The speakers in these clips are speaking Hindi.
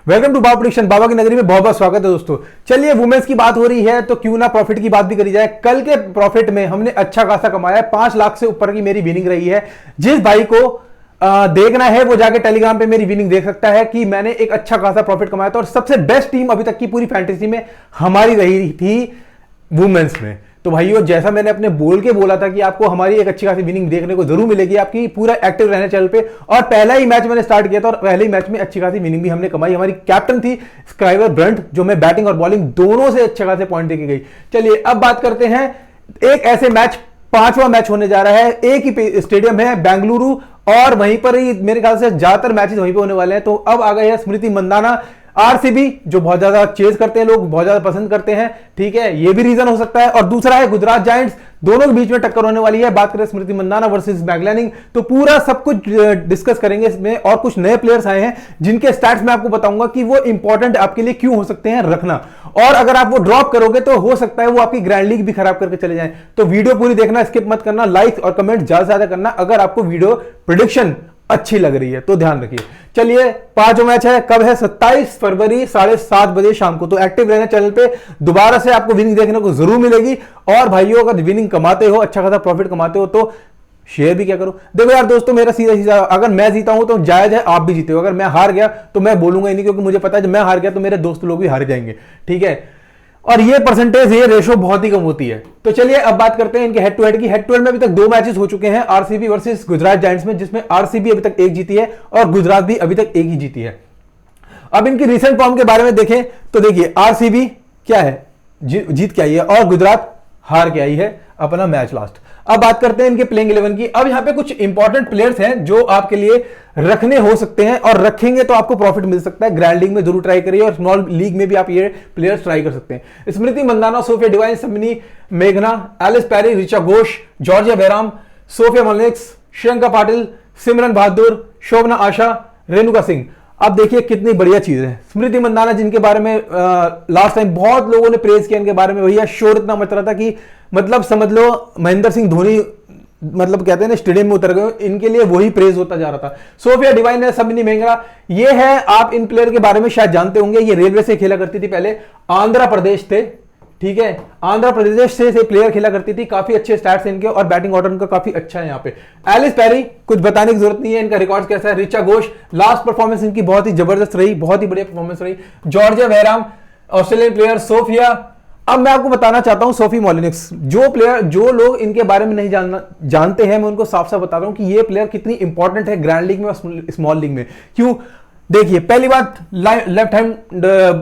Welcome to Baba prediction. Baba की नगरी में बहुत बहुत स्वागत है दोस्तों। चलिए वुमेन्स की बात हो रही है तो क्यों ना प्रॉफिट की बात भी करी जाए। कल के प्रॉफिट में हमने अच्छा खासा कमाया है, 5 लाख से ऊपर की मेरी विनिंग रही है। जिस भाई को देखना है वो जाके टेलीग्राम पे मेरी विनिंग देख सकता है कि मैंने एक अच्छा खासा प्रॉफिट कमाया था और सबसे बेस्ट टीम अभी तक की पूरी फैंटेसी में हमारी रही थी वुमेन्स में। तो भाइयों, जैसा मैंने अपने बोल के बोला था कि आपको हमारी एक अच्छी खासी विनिंग देखने को जरूर मिलेगी, आपकी पूरा एक्टिव रहना चैनल पे। और पहला ही मैच मैंने स्टार्ट किया था और पहले ही मैच में अच्छी खासी विनिंग भी हमने कमाई। हमारी कैप्टन थी स्क्राइबर ब्रंट, जो मैं बैटिंग और बॉलिंग दोनों से अच्छे खासे पॉइंट देके गई। चलिए अब बात करते हैं एक ऐसे मैच, 5वां मैच होने जा रहा है। एक ही स्टेडियम है बेंगलुरु और वहीं पर ही मेरे ख्याल से ज्यादातर मैचेस वहीं पे होने वाले हैं। तो अब आ गए हैं स्मृति मंदाना, आरसीबी जो बहुत ज्यादा चेज करते हैं, लोग बहुत ज्यादा पसंद करते हैं। ठीक है, ये भी रीजन हो सकता है। और दूसरा है गुजरात जायंट्स, दोनों के बीच में टक्कर होने वाली है। बात करें स्मृति मंदाना वर्सेस मैगलैनिंग, तो पूरा सब कुछ डिस्कस करेंगे इसमें। और कुछ नए प्लेयर्स आए हैं जिनके स्टैट्स मैं आपको बताऊंगा कि वो इंपॉर्टेंट आपके लिए क्यों हो सकते हैं रखना। और अगर आप वो ड्रॉप करोगे तो हो सकता है वो आपकी ग्रैंड लीग भी खराब करके चले जाएं। तो वीडियो पूरी देखना, स्किप मत करना, लाइक और कमेंट ज्यादा से ज्यादा करना अगर आपको वीडियो प्रेडिक्शन अच्छी लग रही है तो ध्यान रखिए। चलिए 5वां मैच है, कब है? 27 फरवरी 7:30 बजे शाम को। तो एक्टिव रहना चैनल पे, दोबारा से आपको विनिंग देखने को जरूर मिलेगी। और भाइयों, अगर विनिंग कमाते हो, अच्छा खासा प्रॉफिट कमाते हो तो शेयर भी क्या करो। देखो यार दोस्तों, मेरा सीधा सीधा, अगर मैं जीता हूं तो जायज है आप भी जीते हो। अगर मैं हार गया तो मैं बोलूंगा ही नहीं, क्योंकि मुझे पता है जब मैं हार गया तो मेरे दोस्त लोग भी हार जाएंगे। ठीक है, और ये परसेंटेज, ये रेशो बहुत ही कम होती है। तो चलिए अब बात करते हैं इनके हेड टू हेड की। हेड टू हेड में अभी तक 2 मैचेस हो चुके हैं, आरसीबी वर्सेस गुजरात जायंट्स में, जिसमें आरसीबी अभी तक 1 जीती है और गुजरात भी अभी तक 1 ही जीती है। अब इनकी रिसेंट फॉर्म के बारे में देखें तो देखिए, आरसीबी क्या है, जीत के आई है और गुजरात हार के आई है अपना मैच लास्ट। अब बात करते हैं इनके प्लेइंग 11 की। अब यहां पे कुछ इंपॉर्टेंट प्लेयर्स हैं जो आपके लिए रखने हो सकते हैं और रखेंगे तो आपको प्रॉफिट मिल सकता है। ग्रैंड लीग में जरूर ट्राई करिए और स्मॉल लीग में भी आप ये प्लेयर्स ट्राई कर सकते हैं। स्मृति मंदाना, सोफिया डिवाइन, समिनी मेघना, एलिस पैरी, ऋचा घोष, जॉर्जिया बेराम, सोफिया मोलिनिक्स, श्रियंका पाटिल, सिमरन बहादुर, शोभना आशा, रेणुका सिंह। अब देखिए कितनी बढ़िया चीज है। स्मृति मंदाना, जिनके बारे में लास्ट टाइम बहुत लोगों ने प्रेज किया इनके बारे में, भैया शोर इतना मच रहा था कि मतलब समझ लो महेंद्र सिंह धोनी मतलब कहते हैं ना स्टेडियम में उतर गए, इनके लिए वही प्रेज होता जा रहा था। सोफिया डिवाइन है, समिनी मेघना, ये है, आप इन प्लेयर के बारे में शायद जानते होंगे। ये रेलवे से खेला करती थी पहले, आंध्र प्रदेश थे। ठीक है, आंध्र प्रदेश से प्लेयर खेला करती थी। काफी अच्छे स्टैट्स इनके और बैटिंग ऑर्डर इनका काफी अच्छा है। यहाँ पे एलिस पैरी, कुछ बताने की जरूरत नहीं है, इनका रिकॉर्ड कैसा है। ऋचा घोष, लास्ट परफॉर्मेंस इनकी बहुत ही जबरदस्त रही, बहुत ही बढ़िया परफॉर्मेंस रही। जॉर्जिया बेराम, ऑस्ट्रेलियन प्लेयर। सोफिया, अब मैं आपको बताना चाहता हूं सोफी मोलिनिक्स, जो लोग इनके बारे में नहीं जानते हैं, मैं उनको साफ साफ बता रहा हूं कि ये प्लेयर कितनी इंपॉर्टेंट है ग्रैंड लीग में और स्मॉल लीग में। क्यों? देखिए, पहली बात लेफ्ट हैंड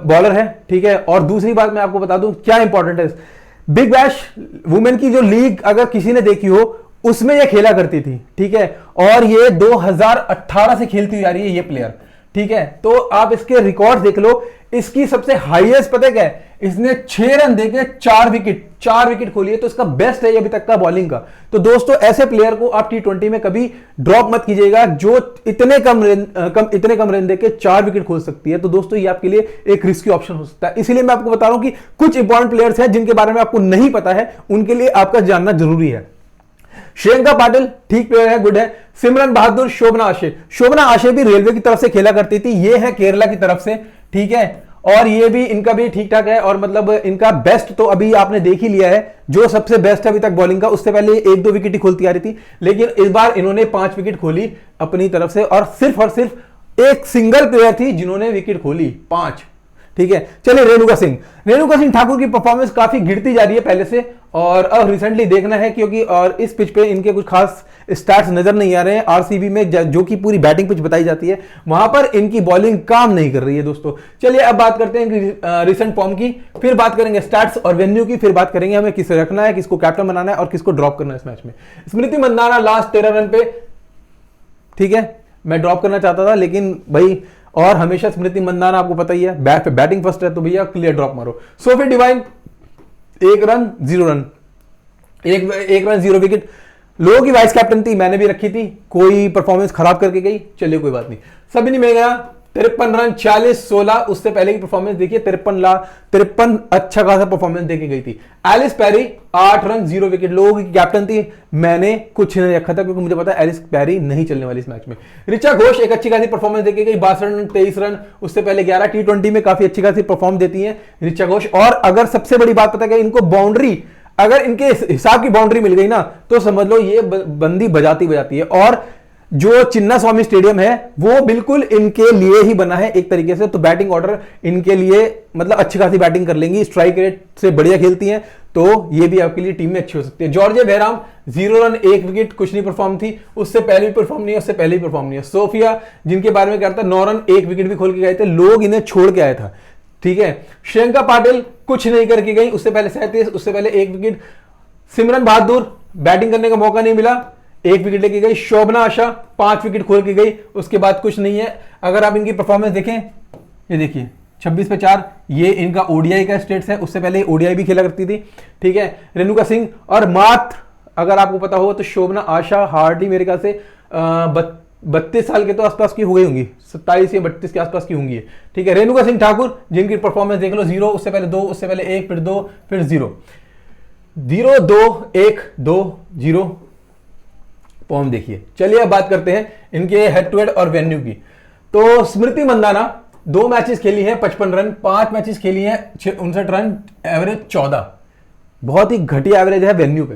बॉलर है। ठीक है, और दूसरी बात मैं आपको बता दूं क्या इंपॉर्टेंट है। बिग बैश वुमेन की जो लीग अगर किसी ने देखी हो उसमें ये खेला करती थी। ठीक है, और ये 2018 से खेलती हुई आ रही है ये प्लेयर। ठीक है, तो आप इसके रिकॉर्ड देख लो। इसकी सबसे हाईएस्ट पता क्या है, इसने 6 रन देके 4 विकेट खोली है। तो इसका बेस्ट है अभी तक का बॉलिंग का। तो दोस्तों, ऐसे प्लेयर को आप T20 में कभी ड्रॉप मत कीजिएगा जो इतने कम रन देके 4 विकेट खोल सकती है। तो दोस्तों, ये आपके लिए एक रिस्की ऑप्शन हो सकता है। इसीलिए मैं आपको बता रहा हूं कि कुछ इंपॉर्टेंट प्लेयर्स हैं जिनके बारे में आपको नहीं पता है, उनके लिए आपका जानना जरूरी है। श्रियंका पाटिल ठीक प्लेयर है, गुड है। सिमरन बहादुर, शोभना आशे भी रेलवे की तरफ से खेला करती थी। ये है केरला की तरफ से। ठीक है, और ये भी, इनका भी ठीक ठाक है। और मतलब इनका बेस्ट तो अभी आपने देख ही लिया है, जो सबसे बेस्ट है अभी तक बॉलिंग का। उससे पहले 1-2 विकेट ही खोलती आ रही थी, लेकिन इस बार इन्होंने 5 विकेट खोली अपनी तरफ से। और सिर्फ एक सिंगल प्लेयर थी जिन्होंने विकेट खोली 5। ठीक है, चलिए रेणुका सिंह ठाकुर की परफॉर्मेंस काफी गिरती जा रही है पहले से, और अब रिसेंटली देखना है क्योंकि और इस पिच पे इनके कुछ खास स्टैट्स नजर नहीं आ रहे हैं। आरसीबी में जो कि पूरी बैटिंग पिच बताई जाती है, वहां पर इनकी बॉलिंग काम नहीं कर रही है दोस्तों। चलिए अब बात करते हैं इनकी रिसेंट फॉर्म की, फिर बात करेंगे स्टैट्स और वेन्यू की, फिर बात करेंगे हमें किसे रखना है, किसको कैप्टन बनाना है और किसको ड्रॉप करना है इस मैच में। स्मृति मंदाना लास्ट 13 रन पे, ठीक है, मैं ड्रॉप करना चाहता था लेकिन भाई, और हमेशा स्मृति मंदाना आपको पता ही है बैटिंग फर्स्ट है, तो भैया क्लियर ड्रॉप मारो। Sophie Devine 1 run 0 run, 1 run 0 wicket. लोगों की वाइस कैप्टन थी, मैंने भी रखी थी, कोई परफॉर्मेंस खराब करके गई, चलिए कोई बात नहीं। सभी नहीं मिल गया, 53 रन, 40-16। उससे पहले की परफॉर्मेंस देखिए, 53 अच्छा खासा परफॉर्मेंस देके गई थी। एलिस पेरी 8 रन 0 विकेट, लोगों की कैप्टन थी, मैंने कुछ नहीं रखा था क्योंकि मुझे पता है एलिस पेरी नहीं चलने वाली इस मैच में। ऋचा घोष एक अच्छी खासी परफॉर्मेंस देके गई, 62 रन 23 रन। उससे पहले 11 T20 में काफी अच्छी खासी परफॉर्म देती है ऋचा घोष। और अगर सबसे बड़ी बात पता है, इनको बाउंड्री, अगर इनके हिसाब की बाउंड्री मिल गई ना तो समझ लो ये बंदी बजाती बजाती है। और जो चिन्ना स्वामी स्टेडियम है वो बिल्कुल इनके लिए ही बना है एक तरीके से, तो बैटिंग ऑर्डर इनके लिए मतलब अच्छी खासी बैटिंग कर लेंगी, स्ट्राइक रेट से बढ़िया खेलती हैं, तो ये भी आपके लिए टीम में अच्छी हो सकती है। जॉर्जिया बेहराम 0 रन 1 विकेट, कुछ नहीं परफॉर्म थी, उससे पहले भी परफॉर्म नहीं है, उससे पहले भी परफॉर्म नहीं है। सोफिया जिनके बारे में कहता है 9 रन 1 विकेट भी खोल के गए थे, लोग इन्हें छोड़ के आया था, ठीक है। श्रियंका पाटिल कुछ नहीं करके गई, उससे पहले 37, उससे पहले 1 विकेट। सिमरन बहादुर बैटिंग करने का मौका नहीं मिला, 1 विकेट लेके गई। शोभना आशा 5 विकेट खोल के गई, उसके बाद कुछ नहीं है। अगर आप इनकी परफॉर्मेंस देखें, ये देखिए 26 पे 4, ये इनका ओडीआई का स्टेट्स है, उससे पहले ओडीआई भी खेला करती थी, ठीक है। रेणुका सिंह और मात्र अगर आपको पता हो तो शोभना आशा हार्डली मेरे ख्याल से 32 साल के तो आसपास की हो गई होंगी, 27 या 32 के आसपास की होंगी, ठीक है। रेणुका सिंह ठाकुर जिनकी परफॉर्मेंस देख लो, 0, उससे पहले 2, उससे पहले 1, फिर 2, फिर 0, 0, 2, 1, 2, 0 फॉर्म देखिए। चलिए अब बात करते हैं इनके हेड टू हेड और वेन्यू की। तो स्मृति मंदाना 2 मैचेस खेली हैं, 55 रन, 5 मैचेस खेली हैं, 59 रन, एवरेज 14, बहुत ही घटिया एवरेज है वेन्यू पे।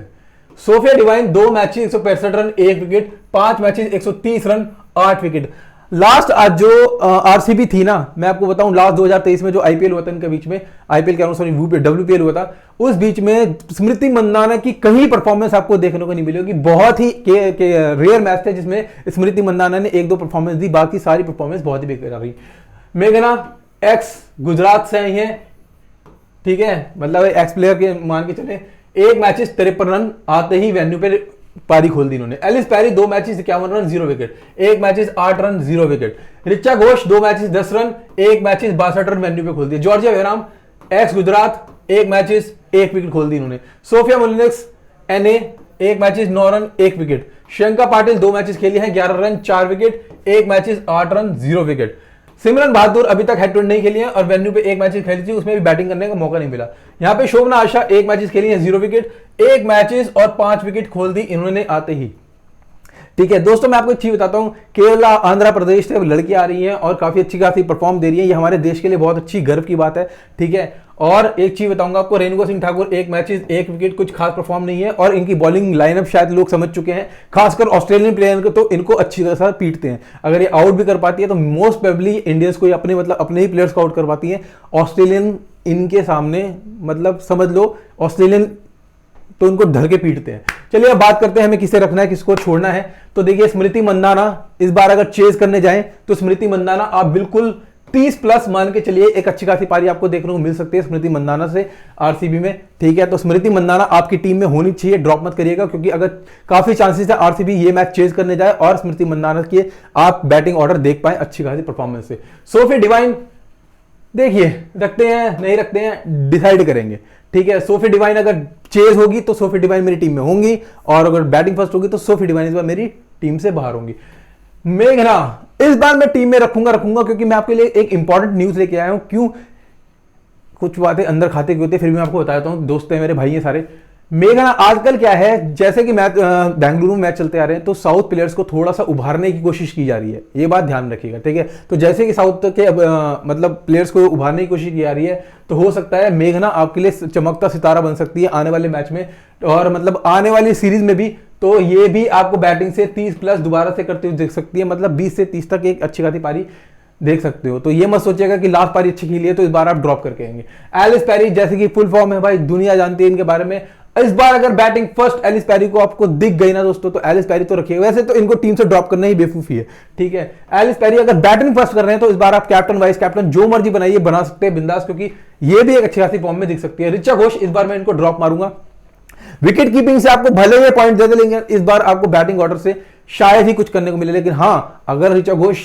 Sophia Devine 2 matches 165 run 1 wicket, 5 matches 130 run 8 wicket. Last आज जो आरसीबी थी ना, मैं आपको बताऊं लास्ट 2023 में जो आईपीएल हुआ था इनके बीच में, आईपीएल के अनुसार WPL हुआ था, उस बीच में स्मृति मंदाना की कहीं परफॉर्मेंस आपको देखने को नहीं मिली होगी। बहुत ही रेयर मैच थे जिसमें स्मृति मंदाना ने 1-2 परफॉर्मेंस दी, बाकी सारी परफॉर्मेंस बहुत ही बेकार रही। मेघना एक्स गुजरात से आई है, ठीक है, मतलब एक्स प्लेयर के मान के चले। 1 मैचेस 53 रन आते ही वेन्यू पे पारी खोल दी इन्होंने। Ellyse Perry 2 matches 51 run 0 wicket, 1 matches 8 run 0 wicket. Richa Ghosh 2 matches 10 run, 1 matches 62 run venue पे खोल दिए। Georgia Wareham ex Gujarat 1 matches 1 wicket खोल दी इन्होंने। Sophie Molineux NA 1 matches 9 run 1 wicket. Shreyanka Patil 2 matches खेली हैं, 11 run 4 wicket, 1 matches 8 run 0 wicket. Simran बहादुर अभी तक हेड टू हेड नहीं खेली है और वेन्यू पे 1 मैचेस खेली थी, उसमें भी बैटिंग करने का मौका नहीं मिला। यहाँ पे शोभना आशा 1 मैचेस खेली है, 0 विकेट, 1 मैचेस और 5 विकेट खोल दी इन्होंने आते ही, ठीक है। दोस्तों मैं आपको एक चीज बताता हूं, केरला आंध्र प्रदेश से लड़की आ रही हैं और काफी अच्छी खासी परफॉर्म दे रही है, ये हमारे देश के लिए बहुत अच्छी गर्व की बात है, ठीक है। और एक चीज बताऊंगा आपको, रेणुका सिंह ठाकुर 1 मैचेस 1 विकेट, कुछ खास परफॉर्म नहीं है और इनकी बॉलिंग लाइनअप शायद लोग समझ चुके हैं, खासकर ऑस्ट्रेलियन प्लेयर को तो इनको अच्छी तरह से पीटते हैं। अगर ये आउट भी कर पाती है तो मोस्ट प्रोबेबली इंडियंस को अपने मतलब अपने ही प्लेयर्स को आउट कर पाती है। ऑस्ट्रेलियन इनके सामने मतलब समझ लो ऑस्ट्रेलियन तो इनको धर के पीटते हैं। चलिए अब बात करते हैं हमें किसे रखना है किसको छोड़ना है। तो देखिए स्मृति मंदाना इस बार अगर चेज करने जाएं तो स्मृति मंदाना आप बिल्कुल 30+ मान के चलिए, एक अच्छी खासी पारी आपको देखने को मिल सकती है स्मृति मंदाना से आरसीबी में, ठीक है। तो स्मृति मंदाना आपकी टीम में होनी चाहिए, ड्रॉप मत करिएगा, क्योंकि अगर काफी चांसेस है आरसीबी ये मैच चेज करने जाए और स्मृति मंदाना के आप बैटिंग ऑर्डर देख पाए अच्छी खासी परफॉर्मेंस से। सोफी डिवाइन देखिए रखते हैं नहीं रखते हैं डिसाइड करेंगे, ठीक है। सोफी डिवाइन अगर चेज होगी तो सोफी डिवाइन मेरी टीम में होंगी और अगर बैटिंग फर्स्ट होगी तो सोफी डिवाइन इस बार मेरी टीम से बाहर होंगी। मेघना इस बार मैं टीम में रखूंगा क्योंकि मैं आपके लिए एक इंपॉर्टेंट न्यूज लेके आया हूं। क्यों, कुछ बातें अंदर खाते की होती है, फिर मैं आपको बताता हूं, दोस्त है मेरे भाई हैं सारे। मेघना आजकल क्या है, जैसे कि मैच बेंगलुरु में मैच चलते आ रहे हैं तो साउथ प्लेयर्स को थोड़ा सा उभारने की कोशिश की जा रही है, ये बात ध्यान रखिएगा, ठीक है। तो जैसे कि साउथ के मतलब प्लेयर्स को उभारने की कोशिश की जा रही है, तो हो सकता है मेघना आपके लिए चमकता सितारा बन सकती है आने वाले मैच में और मतलब आने वाली सीरीज में भी। तो ये भी आपको बैटिंग से 30+ दोबारा से करते हुए देख सकती है, मतलब 20 से 30 तक एक अच्छी खासी पारी देख सकते हो। तो ये मत सोचिएगा कि लास्ट पारी अच्छी खेली है तो इस बार आप ड्रॉप करके आएंगे। एलिस पेरी जैसे कि फुल फॉर्म है भाई, दुनिया जानती है इनके बारे में। इस बार अगर बैटिंग फर्स्ट एलिस पेरी को आपको दिख गई ना दोस्तों, तो एलिस पेरी तो रखिएगा, वैसे तो इनको टीम से ड्रॉप करना ही बेवकूफी है, ठीक है। एलिस पेरी अगर बैटिंग फर्स्ट कर रहे हैं तो इस बार आप कैप्टन वाइस कैप्टन जो मर्जी बनाइए, बना सकते हैं बिंदास, क्योंकि ये भी एक अच्छी खासी फॉर्म में दिख सकती है। ऋचा घोष इस बार मैं इनको ड्रॉप मारूंगा। विकेट कीपिंग से आपको भले ही पॉइंट ज्यादा लेंगे, इस बार आपको बैटिंग ऑर्डर से शायद ही कुछ करने को मिले, लेकिन हाँ अगर ऋचा घोष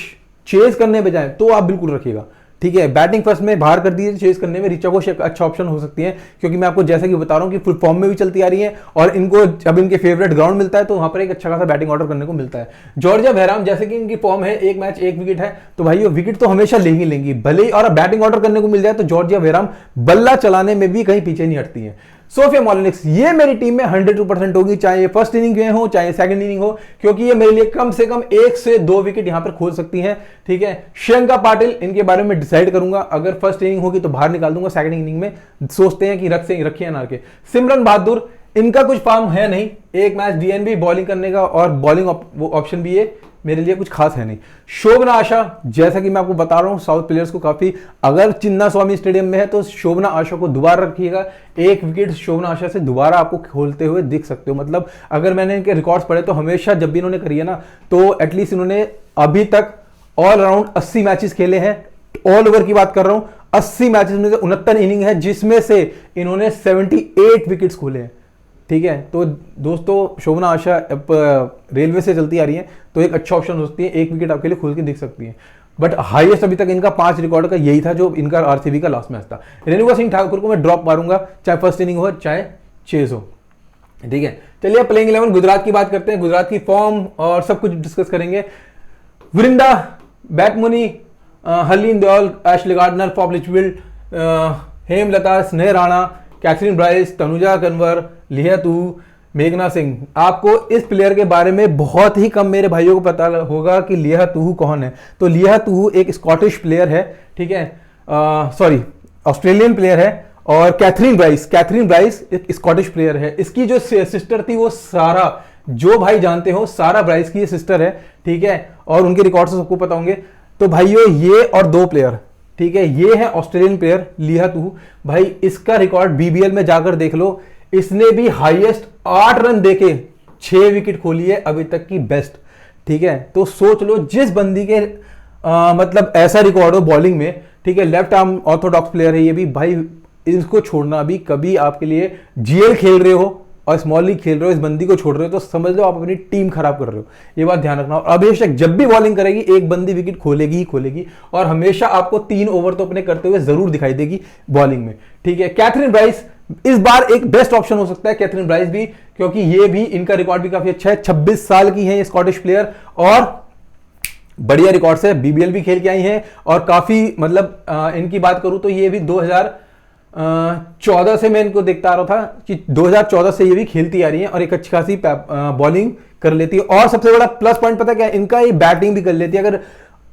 चेज करने बजाय तो आप बिल्कुल रखिएगा, ठीक है, बैटिंग फर्स्ट में बाहर कर दीजिए, चेस करने में ऋचा घोष एक अच्छा ऑप्शन हो सकती है, क्योंकि मैं आपको जैसा कि बता रहा हूं कि फुल फॉर्म में भी चलती आ रही है और इनको अब इनके फेवरेट ग्राउंड मिलता है तो वहां पर एक अच्छा खासा बैटिंग ऑर्डर करने को मिलता है। जॉर्जिया बहराम जैसे कि इनकी फॉर्म है, एक मैच एक विकेट है, तो भाई विकेट तो हमेशा लेंगी भले ही, और बैटिंग ऑर्डर करने को मिल जाए तो जॉर्जिया बहराम बल्ला चलाने में भी कहीं पीछे नहीं हटती है। सोफिया मोलिनिक्स ये मेरी टीम में 102% होगी, चाहे ये फर्स्ट इनिंग में हो चाहे सेकंड इनिंग हो, क्योंकि ये मेरे लिए कम से कम 1 से 2 विकेट यहां पर खोल सकती हैं। ठीक है, श्रियंका पाटिल इनके बारे में डिसाइड करूंगा, अगर फर्स्ट इनिंग होगी तो बाहर निकाल दूंगा, सेकंड इनिंग में सोचते हैं कि रखिए ना रखे। सिमरन बहादुर इनका कुछ फॉर्म है नहीं, एक मैच डीएनबी बॉलिंग करने का और बॉलिंग ऑप्शन भी है, मेरे लिए कुछ खास है नहीं। शोभना आशा जैसा कि मैं आपको बता रहा हूं, साउथ प्लेयर्स को काफी, अगर चिन्ना स्वामी स्टेडियम में है तो शोभना आशा को दोबारा रखिएगा, एक विकेट शोभना आशा से दोबारा आपको खोलते हुए दिख सकते हो। मतलब अगर मैंने इनके रिकॉर्ड्स पढ़े तो हमेशा जब भी इन्होंने करी है ना, तो एटलीस्ट इन्होंने अभी तक ऑल अराउंड 80 मैचेस खेले हैं, ऑल ओवर की बात कर रहा हूं, 80 मैचेस में से 69 इनिंग है, जिसमें से इन्होंने 78 विकेट्स खोले हैं। ठीक है, तो दोस्तों शोभना आशा रेलवे से चलती आ रही है तो एक अच्छा ऑप्शन हो सकती है, एक विकेट आपके लिए खुल के दिख सकती है। बट हाईएस्ट अभी तक इनका 5 रिकॉर्ड का यही था जो इनका आरसीबी का लास्ट मैच था। रेणुका सिंह ठाकुर को मैं ड्रॉप मारूंगा, चाहे फर्स्ट इनिंग हो चाहे चेज हो। ठीक है, चलिए प्लेइंग 11 गुजरात की बात करते हैं, गुजरात की फॉर्म और सब कुछ डिस्कस करेंगे। वृंदा, बैटमुनी, Harleen Deol, Ashleigh Gardner, Phoebe Litchfield, Hemalatha, Sneh Rana, Kathryn Bryce, Tanuja Kanwar, Lea Tahuhu, मेघना सिंह। आपको इस प्लेयर के बारे में बहुत ही कम मेरे भाइयों को पता होगा कि लिया तू कौन है। तो लिया तू एक स्कॉटिश प्लेयर है, ठीक है, सॉरी ऑस्ट्रेलियन प्लेयर है, और कैथरीन ब्राइस एक स्कॉटिश प्लेयर है। इसकी जो सिस्टर थी वो सारा, जो भाई जानते हो सारा ब्राइस की ये सिस्टर है। ठीक है, और उनके रिकॉर्ड से सबको पता होंगे। तो भाइयों ये और 2 प्लेयर, ठीक है, ये है ऑस्ट्रेलियन प्लेयर लिया तू, भाई इसका रिकॉर्ड बीबीएल में जाकर देख लो, इसने भी हाईएस्ट 8 रन देके 6 विकेट खोली है अभी तक की बेस्ट। ठीक है, तो सोच लो जिस बंदी के मतलब ऐसा रिकॉर्ड हो बॉलिंग में, ठीक है, लेफ्ट आर्म ऑर्थोडॉक्स प्लेयर है ये भी, भाई इसको छोड़ना अभी कभी आपके लिए, जीएल खेल रहे हो और स्मॉल लीग खेल रहे हो, इस बंदी को छोड़ रहे हो तो समझ लो आप अपनी टीम खराब कर रहे हो, ये बात ध्यान रखना। और अभिषेक जब भी बॉलिंग करेगी एक बंदी विकेट खोलेगी ही खोलेगी, और हमेशा आपको 3 ओवर तो अपने करते हुए जरूर दिखाई देगी बॉलिंग में। ठीक है, कैथरीन ब्राइस इस बार एक बेस्ट ऑप्शन हो सकता है, कैथरीन ब्राइस भी, क्योंकि ये भी, इनका रिकॉर्ड भी काफी अच्छा है, 26 साल की है ये स्कॉटिश प्लेयर और बढ़िया रिकॉर्ड से बीबीएल भी खेल के आई हैं, और काफी मतलब इनकी बात करूं तो ये भी 2014 से मैं इनको देखता आ रहा था कि 2014 से ये भी खेलती आ रही है और एक अच्छी खासी बॉलिंग कर लेती है। और सबसे बड़ा प्लस पॉइंट पता क्या है इनका, ये बैटिंग भी कर लेती है, अगर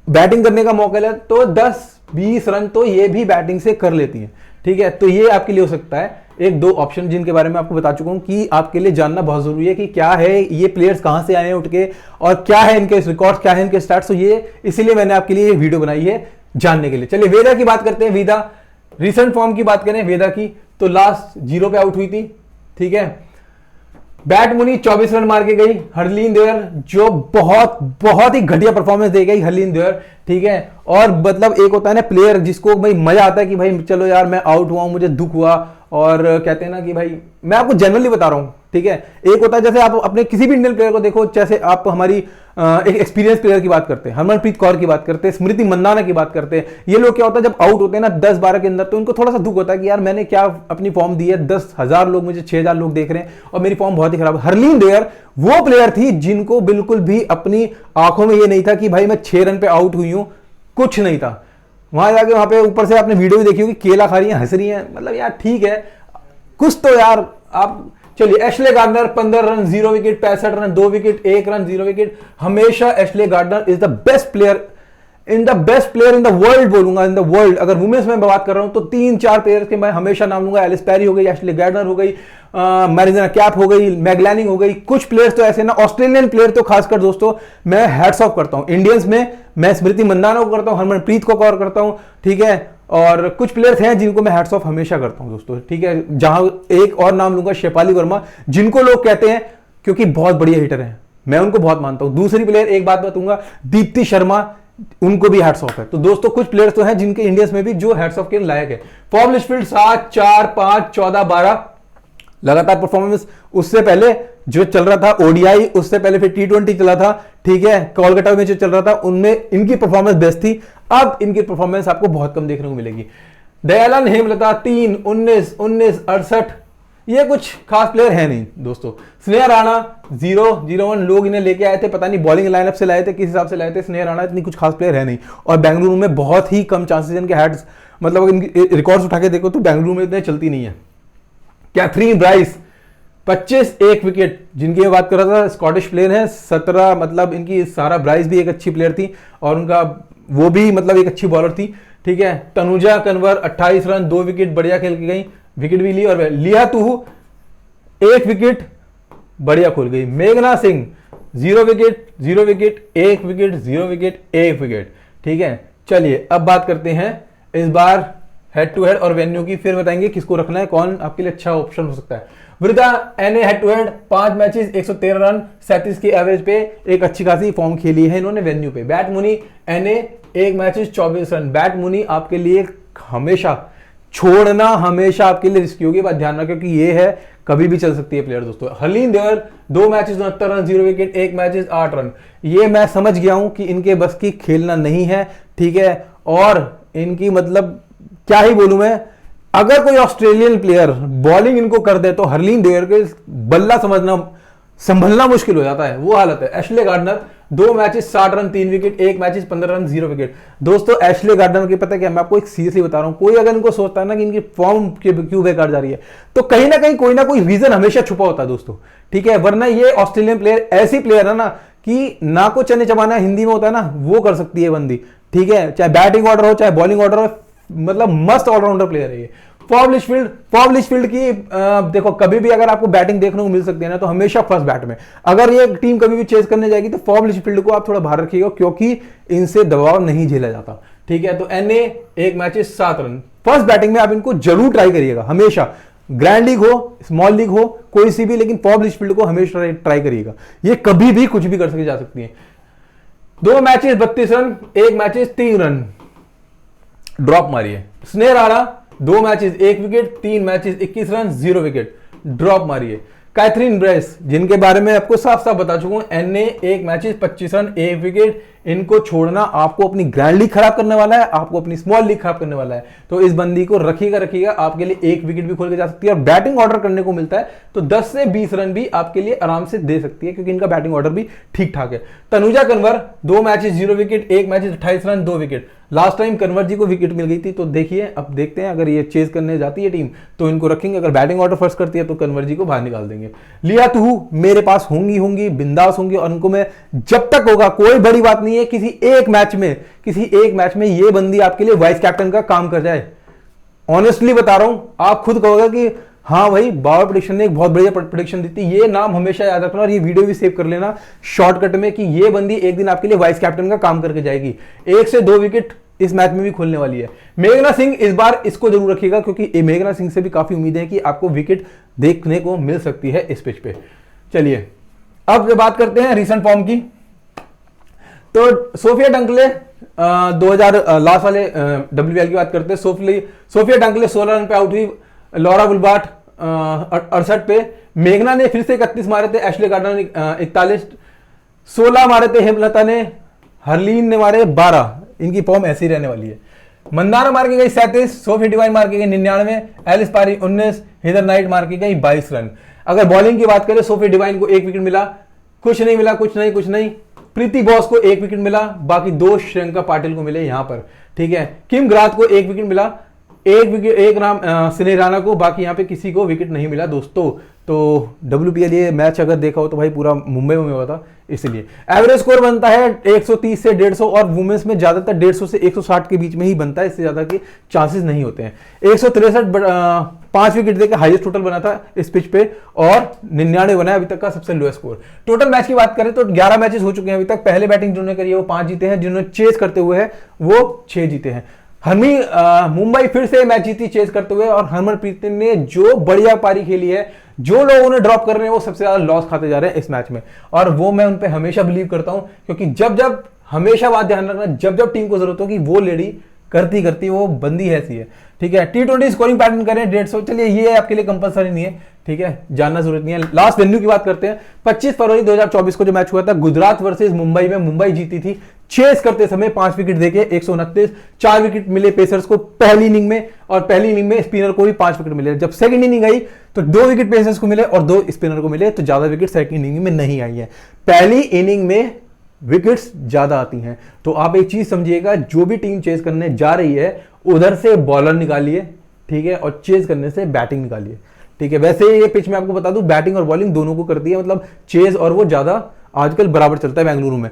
बैटिंग करने का मौका ले तो 10-20 रन तो ये भी बैटिंग से कर लेती है। ठीक है, तो ये आपके लिए हो सकता है 1-2 ऑप्शन जिनके बारे में आपको बता चुका हूं कि आपके लिए जानना बहुत जरूरी है कि क्या है ये प्लेयर्स, कहां से आए हैं उठ के, और क्या है इनके रिकॉर्ड, क्या है इनके स्टार्ट। तो ये इसीलिए मैंने आपके लिए ये वीडियो बनाई है जानने के लिए। चलिए वेदा की बात करते हैं। वेदा रिसेंट फॉर्म की बात करें वेदा की, तो लास्ट 0 पे आउट हुई थी। ठीक है, बैटमुनी 24 रन मार के गई। हरलीन देवर जो बहुत ही घटिया परफॉर्मेंस दे गई हरलीन देवर। ठीक है, और मतलब एक होता है ना प्लेयर जिसको भाई मजा आता है कि भाई चलो यार मैं आउट हुआ हूं, मुझे दुख हुआ, और कहते हैं ना कि भाई मैं आपको जनरली बता रहा हूं। ठीक है, एक होता है जैसे आप अपने किसी भी इंडियन प्लेयर को देखो, जैसे आप हमारी एक एक्सपीरियंस प्लेयर की बात करते हैं, हरमनप्रीत कौर की बात करते हैं, स्मृति मंदाना की बात करते हैं, ये लोग क्या होता है जब आउट होते हैं ना 10-12 के अंदर, तो इनको थोड़ा सा दुख होता है कि यार मैंने क्या अपनी फॉर्म दी है, 10,000 लोग मुझे 6,000 लोग देख रहे हैं और मेरी फॉर्म बहुत ही खराब है। हरलीन देवर वो प्लेयर थी जिनको बिल्कुल भी अपनी आंखों में ये नहीं था कि भाई मैं 6 रन पे आउट हुई हूं, कुछ नहीं था। वहां जाके वहां पे ऊपर से आपने वीडियो भी देखी होगी, केला खा रही है, हंस रही है, मतलब यार ठीक है कुछ तो यार आप। चलिए Ashleigh Gardner 15 run 0 wicket, 65 run 2 wicket, 1 run 0 wicket. हमेशा Ashleigh Gardner is the best player in the world बोलूंगा, इन द वर्ल्ड। अगर वुमेन्स में बात कर रहा हूं तो 3-4 प्लेयर्स के मैं हमेशा नाम लूंगा। एलिस पेरी हो गई, एशले गार्डनर हो गई, मैरिजना कैप हो गई, मैगलैनिंग हो गई। कुछ प्लेयर्स तो ऐसे ना, ऑस्ट्रेलियन प्लेयर तो खासकर दोस्तों मैं हैट्स ऑफ करता हूं। इंडियंस में मैं स्मृति मंदाना को करता हूं, हरमनप्रीत को कवर करता हूं। ठीक है, और कुछ प्लेयर्स हैं जिनको मैं हैट्स ऑफ हमेशा करता हूं दोस्तों। ठीक है, जहां एक और नाम लूंगा शेफाली वर्मा, जिनको लोग कहते हैं क्योंकि बहुत बढ़िया हिटर हैं, मैं उनको बहुत मानता हूं। दूसरी प्लेयर एक बात बताऊंगा, दीप्ति शर्मा, उनको भी हैट्स ऑफ है। तो दोस्तों कुछ प्लेयर्स तो हैं जिनके इंडियंस में भी जो हैट्स ऑफ के लायक है। फॉर्म लिचफील्ड 7, 4, 5, 14, 12 लगातार परफॉर्मेंस। उससे पहले जो चल रहा था ओडीआई, उससे पहले फिर T20 चला था। ठीक है, कोलकाता में जो चल रहा था उनमें इनकी परफॉर्मेंस बेस्ट थी। अब इनकी परफॉर्मेंस आपको बहुत कम देखने को मिलेगी। दयालन हेमलता 3, 19, 19, 68, ये कुछ खास प्लेयर है नहीं दोस्तों। स्नेहा राणा 0, 01, लोग इन्हें लेके आए थे, पता नहीं बॉलिंग लाइनअप से लाए थे, किस हिसाब से लाए थे। स्नेहा राणा इतनी कुछ खास प्लेयर है नहीं, और बेंगलुरु में बहुत ही कम चांसेस इनके हैट्स, मतलब इनके रिकॉर्ड्स उठा के देखो तो बेंगलुरु में इतने चलती नहीं है। कैथरीन ब्राइस 25, 1 विकेट, जिनकी मैं बात कर रहा था स्कॉटिश प्लेयर है। 17, मतलब इनकी सारा ब्राइस भी एक अच्छी प्लेयर थी, और उनका वो भी मतलब एक अच्छी बॉलर थी, ठीक है। तनुजा कन्वर 28 रन, 2 विकेट, बढ़िया खेल के गई, विकेट भी ली। और लिया तुहू 1 विकेट, बढ़िया खुल गई। मेघना Singh 0 wicket, 0 wicket, 1 wicket, 0 wicket, 1 wicket, ठीक है। चलिए अब बात करते हैं इस बार हेड टू हेड और वेन्यू की, फिर बताएंगे किसको रखना है, कौन आपके लिए अच्छा ऑप्शन हो सकता है। वृद्धा एनए head to head 5 matches, 113 run, 37 की एवरेज पे, एक अच्छी खासी फॉर्म खेली है इन्होंने वेन्यू पे। बैट मुनी एनए 1 मैचेस 24 रन। बैट मुनी आपके लिए हमेशा छोड़ना, हमेशा आपके लिए रिस्की होगी, बात ध्यान रखना, क्योंकि ये है कभी भी चल सकती है प्लेयर दोस्तों। हरलीन देवर 2 matches 69 run, 0 wicket, 1 matches 8 run. ये मैं समझ गया हूं कि इनके बस की खेलना नहीं है, ठीक है। और इनकी मतलब क्या ही बोलूं मैं, अगर कोई ऑस्ट्रेलियन प्लेयर बॉलिंग इनको कर दे तो हरलीन देवर के बल्ला संभलना मुश्किल हो जाता है, वो हालत है। Ashleigh Gardner 2 matches 60 run, 3 wicket, 1 matches 15 run, 0 wicket. दोस्तों एशले गार्डनर की पता क्या, मैं आपको एक सीरियसली बता रहा हूं, कोई अगर इनको सोचता है ना कि इनकी फॉर्म क्यों बेकार जा रही है, तो कहीं ना कोई रीजन हमेशा छुपा होता है दोस्तों, ठीक है। वरना ये ऑस्ट्रेलियन प्लेयर ऐसी प्लेयर है ना कि ना को चने चबाना हिंदी में होता है ना, वो कर सकती है बंदी, ठीक है। चाहे बैटिंग ऑर्डर हो, चाहे बॉलिंग ऑर्डर हो, मतलब मस्त ऑलराउंडर प्लेयर है ये। फॉर्म लिचफील्ड की देखो, कभी भी अगर आपको बैटिंग देखने को मिल सकती है ना, तो हमेशा फर्स्ट बैट में। अगर ये टीम कभी भी चेज करने जाएगी तो फॉर्म लिचफील्ड को आप थोड़ा बाहर रखिएगा, क्योंकि इनसे दबाव नहीं झेला जाता, ठीक है। तो एनए 1 मैचेस 7 रन, फर्स्ट बैटिंग में आप इनको जरूर ट्राई करिएगा, हमेशा। ग्रैंड लीग हो, स्मॉल लीग हो, कोई सी भी, लेकिन फॉर्म लिचफील्ड को हमेशा ट्राई करिएगा, ये कभी भी कुछ भी कर सके जा सकती है। 2 matches 32 run, 1 matches 3 run, drop मारिए। Sneha Rana 2 matches 1 wicket, 3 matches 21 run, 0 wicket, drop मारिए। कैथरीन ब्राइस, जिनके बारे में आपको साफ साफ बता चुका हूं, एनए 1 मैचेस 25 रन, 1 विकेट, इनको छोड़ना आपको अपनी ग्रैंड लीग खराब करने वाला है, आपको अपनी स्मॉल लीग खराब करने वाला है। तो इस बंदी को रखिएगा, आपके लिए 1 विकेट भी खोल के जा सकती है, और बैटिंग ऑर्डर करने को मिलता है तो 10 से 20 रन भी आपके लिए आराम से दे सकती है, क्योंकि इनका बैटिंग ऑर्डर भी ठीक ठाक है। Tanuja Kanwar 2 matches 0 wicket, 1 matches 28 run, 2 wicket. Last time Kanwar ji को विकेट मिल गई थी, तो देखिए अब देखते हैं, अगर ये चेज करने जाती है टीम तो इनको रखेंगे, अगर बैटिंग ऑर्डर फर्स्ट करती है तो कन्वर जी को बाहर निकाल देंगे। लिया तुहू मेरे पास होंगी बिंदास होंगी, और उनको मैं जब तक होगा, कोई बड़ी बात नहीं है, किसी एक मैच में ये बंदी आपके लिए वाइस कैप्टन का काम कर जाए। ऑनेस्टली बता रहा हूं, आप खुद कहोगे कि हाँ भाई, बाबर प्रेडिक्शन ने एक बहुत बढ़िया प्रेडिक्शन दी थी। ये नाम हमेशा याद रखना, और ये वीडियो भी सेव कर लेना शॉर्टकट में, कि ये बंदी एक दिन आपके लिए वाइस कैप्टन का काम करके जाएगी। 1 से 2 विकेट इस मैच में भी खोलने वाली है। मेघना सिंह, इस बार इसको जरूर रखिएगा, क्योंकि मेघना सिंह से भी काफी उम्मीद है कि आपको विकेट देखने को मिल सकती है इस पिच पे। चलिए अब बात करते हैं रीसेंट फॉर्म की। तो सोफिया डंकले 2000 लास्ट वाले WBL की बात करते हैं। सोफिया डंकले 16 रन पे आउट हुई, लॉरा बुलबार्ट 68 पे। मेघना ने फिर से 31 मारे थे, एशले गार्डनर ने 41, 16 मारे थे हेमलता ने, हरलीन ने मारे 12। इनकी फॉर्म ऐसी रहने वाली है। मंदाना मार के गई 37, सोफी डिवाइन मार के गई 99, एलिस पारी 19, हिदर नाइट मार के गई 22 रन। अगर बॉलिंग की बात करें, सोफी डिवाइन को 1 विकेट मिला, कुछ नहीं। प्रीति बॉस को 1 विकेट मिला, बाकी 2 श्रेयंका पाटिल को मिले यहां पर, ठीक है। किम ग्राथ को 1 विकेट मिला, एक नाम स्नेहा राणा को, बाकी यहां पे किसी को विकेट नहीं मिला दोस्तों। तो WPL ये मैच अगर देखा हो तो भाई पूरा मुंबई में हुआ था, इसलिए एवरेज स्कोर बनता है 130 से 150, और वुमेन्स में ज्यादातर 150 से 160 के बीच में ही बनता है, इससे ज्यादा के चांसेस नहीं होते हैं। 163 5 विकेट देकर हाईएस्ट टोटल बना था इस पिच पे, और 99 बना अभी तक का सबसे लोएस्ट स्कोर। टोटल मैच की बात करें तो 11 मैचेस हो चुके हैं अभी तक। पहले बैटिंग जिन्होंने करी है वो 5 जीते हैं, जिन्होंने चेस करते हुए है वो 6 जीते हैं। मुंबई फिर से मैच जीती चेस करते हुए, और हरमनप्रीत ने जो बढ़िया पारी खेली है, जो लोग उन्हें ड्रॉप कर रहे हैं वो सबसे ज्यादा लॉस खाते जा रहे हैं इस मैच में, और वो मैं उन पे हमेशा बिलीव करता हूं, क्योंकि जब हमेशा बात ध्यान रखना, जब टीम को जरूरत होगी वो लेडी करती वो बंदी ऐसी है, ठीक है। T20 स्कोरिंग पैटर्न करें 150, चलिए ये आपके लिए कंपलसरी नहीं है, ठीक है, जानना जरूरत नहीं है। लास्ट वेन्यू की बात करते हैं। 25 फरवरी 2024 को जो मैच हुआ था गुजरात वर्सेस मुंबई में, मुंबई जीती थी चेस करते समय 5 विकेट देके 129, 4 विकेट मिले पेसर्स को पहली इनिंग में, और पहली इनिंग में स्पिनर को भी 5 विकेट मिले। जब सेकंड इनिंग आई तो 2 विकेट पेसर्स को मिले और 2 स्पिनर को मिले, तो ज्यादा विकेट सेकंड इनिंग में नहीं आई है। पहली इनिंग में विकेट्स ज्यादा आती हैं। तो आप एक चीज समझिएगा, जो भी टीम चेस करने जा रही है उधर से बॉलर निकालिए, ठीक है, और चेस करने से बैटिंग निकालिए, ठीक है। वैसे ये पिच मैं आपको बता दूं, बैटिंग और बॉलिंग दोनों को करती है, मतलब चेस और वो ज्यादा आजकल बराबर चलता है बेंगलुरु में।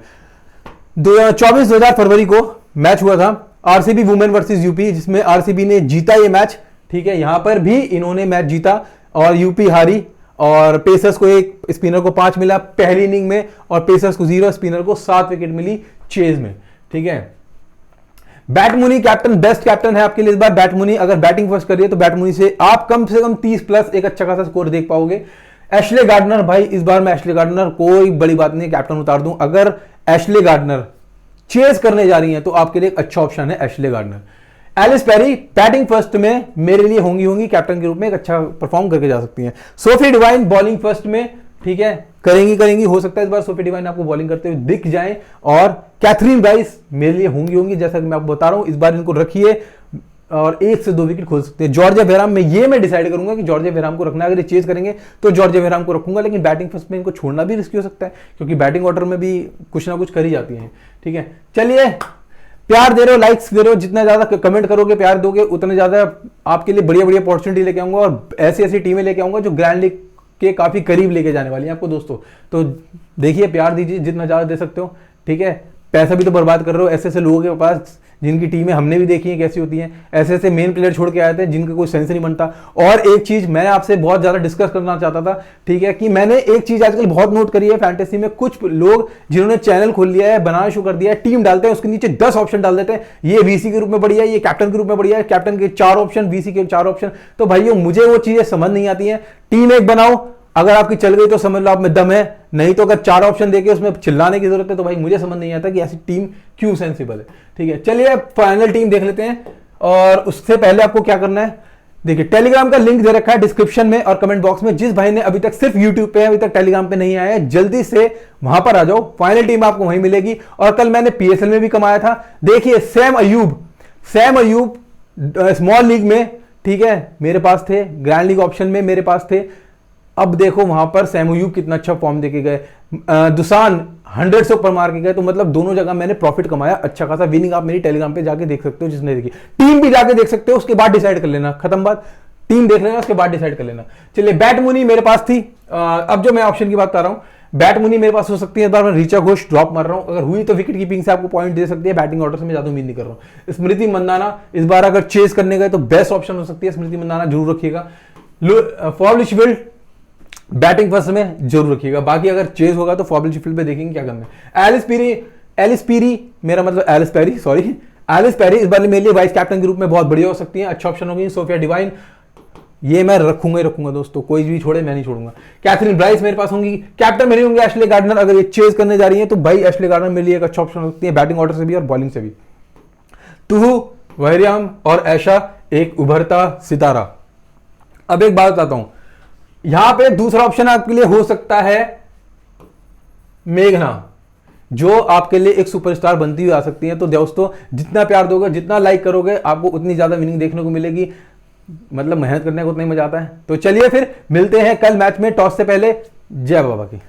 24 फरवरी को मैच हुआ था आरसीबी वुमेन वर्सेस यूपी, जिसमें आरसीबी ने जीता ये मैच, ठीक है। यहां पर भी इन्होंने मैच जीता और यूपी हारी, और पेसर्स को एक, स्पिनर को 5 मिला पहली इनिंग में, और पेसर्स को 0, स्पिनर को 7 विकेट मिली चेज में, ठीक है। बैट मुनी कैप्टन, बेस्ट कैप्टन है आपके लिए इस बार बैट मुनी। अगर बैटिंग फर्स्ट करिए तो बैट मुनी से आप कम 30 प्लस एक अच्छा खासा स्कोर देख पाओगे। एशले गार्डनर, भाई इस बार मैं एशले गार्डनर, कोई बड़ी बात नहीं, कैप्टन उतार दूं। अगर एशले गार्डनर चेस करने जा रही हैं तो आपके लिए एक अच्छा ऑप्शन है Ashleigh Gardner. Ellyse Perry batting first में मेरे लिए होंगी कैप्टन के रूप में, एक अच्छा परफॉर्म करके जा सकती हैं। सोफी डिवाइन बॉलिंग फर्स्ट में, ठीक है, करेंगी, हो सकता है इस बार सोफी डिवाइन आपको बॉलिंग करते हुए दिख जाए। और कैथरीन ब्राइस मेरे लिए होंगी, जैसा कि मैं आपको बता रहा हूं, इस बार इनको रखिए और 1 से 2 विकेट खोल सकते हैं। जॉर्जिया बेहराम में ये मैं डिसाइड करूंगा कि जॉर्जिया बेहराम को रखना है, अगर ये चेज करेंगे तो जॉर्जिया बेहराम को रखूंगा, लेकिन बैटिंग फर्स्ट में इनको छोड़ना भी रिस्की हो सकता है, क्योंकि बैटिंग ऑर्डर में भी कुछ ना कुछ करी जाती है, ठीक है। चलिए, प्यार दे रहे हो, लाइक्स दे रहे हो, जितना ज्यादा कमेंट करोगे, प्यार दोगे, उतने ज्यादा आपके लिए बढ़िया अपॉर्चुनिटी लेके आऊंगा, और ऐसी टीमें लेके आऊंगा जो ग्रैंड लीग के काफी करीब लेके जाने वाली है आपको दोस्तों। तो देखिए, प्यार दीजिए जितना ज्यादा दे सकते हो, ठीक है। पैसा भी तो बर्बाद कर रहे हो ऐसे लोगों के पास, जिनकी टीमें हमने भी देखी है कैसी होती हैं। ऐसे मेन प्लेयर छोड़ के आए थे जिनका कोई सेंस नहीं बनता। और एक चीज मैं आपसे बहुत ज्यादा डिस्कस करना चाहता था, ठीक है, कि मैंने एक चीज आजकल बहुत नोट करी है फैंटेसी में, कुछ लोग जिन्होंने चैनल खोल लिया है, बनाना शुरू कर दिया है, टीम डालते हैं, उसके नीचे 10 ऑप्शन डाल देते हैं, ये वीसी के रूप में बढ़िया है, ये कैप्टन के रूप में बढ़िया है, कैप्टन के 4 ऑप्शन, वीसी के 4 ऑप्शन। तो भाइयों, मुझे वो चीजें समझ नहीं आती है। टीम एक बनाओ, अगर आपकी चल गई तो समझ लो आप में दम है, नहीं तो अगर 4 ऑप्शन देके उसमें चिल्लाने की जरूरत है, तो भाई मुझे समझ नहीं आता कि ऐसी टीम क्यों सेंसिबल है, ठीक है। चलिए फाइनल टीम देख लेते हैं, और उससे पहले आपको क्या करना है, देखिए टेलीग्राम का लिंक दे रखा है डिस्क्रिप्शन में और कमेंट बॉक्स में। जिस भाई ने अभी तक सिर्फ यूट्यूब पे है, अभी तक टेलीग्राम पे नहीं आया है, जल्दी से वहां पर आ जाओ, फाइनल टीम आपको वहीं मिलेगी। और कल मैंने पीएसएल में भी कमाया था, देखिए सैम अयूब स्मॉल लीग में, ठीक है, मेरे पास थे, ग्रैंड लीग ऑप्शन में मेरे पास थे। अब देखो वहां पर सैम अयूब कितना अच्छा फॉर्म देके गए, दुसान 100 से ऊपर मार के गए, तो मतलब दोनों जगह मैंने प्रॉफिट कमाया अच्छा खासा। विनिंग आप मेरी टेलीग्राम पे जाके देख सकते हो, जिसने देखी, टीम भी जाके देख सकते हो, उसके बाद डिसाइड कर लेना, खत्म बात, टीम देख लेना उसके बाद डिसाइड कर लेना। चलिए, बैट मुनी मेरे पास थी, अब जो मैं ऑप्शन की बात कर रहा हूं, बैट मुनी मेरे पास हो सकती है, इस बार मैं ऋचा घोष ड्रॉप मार रहा हूं, अगर हुई तो विकेट कीपिंग से आपको पॉइंट दे सकती है, बैटिंग ऑर्डर से मैं ज्यादा उम्मीद नहीं कर रहा हूं। स्मृति मंदाना इस बार अगर चेस करने गए तो बेस्ट ऑप्शन हो सकती है, स्मृति मंदाना जरूर रखिएगा। फॉर्लिशफील्ड बैटिंग फर्स्ट में जरूर रखिएगा, बाकी अगर चेज होगा तो फॉर्लिशफील्ड पे देखेंगे क्या करना है। एलिस पेरी इस बार मेरे लिए वाइस कैप्टन के रूप में बहुत बढ़िया हो सकती है, अच्छा ऑप्शन होगी। सोफिया डिवाइन ये मैं रखूंगा दोस्तों, कोई भी छोड़े मैं नहीं छोड़ूंगा। कैथरीन ब्राइस मेरे पास होंगी, कैप्टन मेरे होंगे एशले गार्डनर, अगर ये चेज करने जा रही है तो भाई एशले गार्डनर मेरे लिए एक अच्छा ऑप्शन हो सकती है, बैटिंग ऑर्डर से भी और बॉलिंग से भी। तुहु वहरियाम और ऐशा एक उभरता सितारा। अब एक बात बताता हूं, यहां पे दूसरा ऑप्शन आपके लिए हो सकता है मेघना, जो आपके लिए एक सुपरस्टार बनती हुई आ सकती है। तो दोस्तों, जितना प्यार दोगे, जितना लाइक करोगे, आपको उतनी ज्यादा विनिंग देखने को मिलेगी, मतलब मेहनत करने को उतना ही मजा आता है। तो चलिए फिर मिलते हैं कल मैच में, टॉस से पहले। जय बाबा की।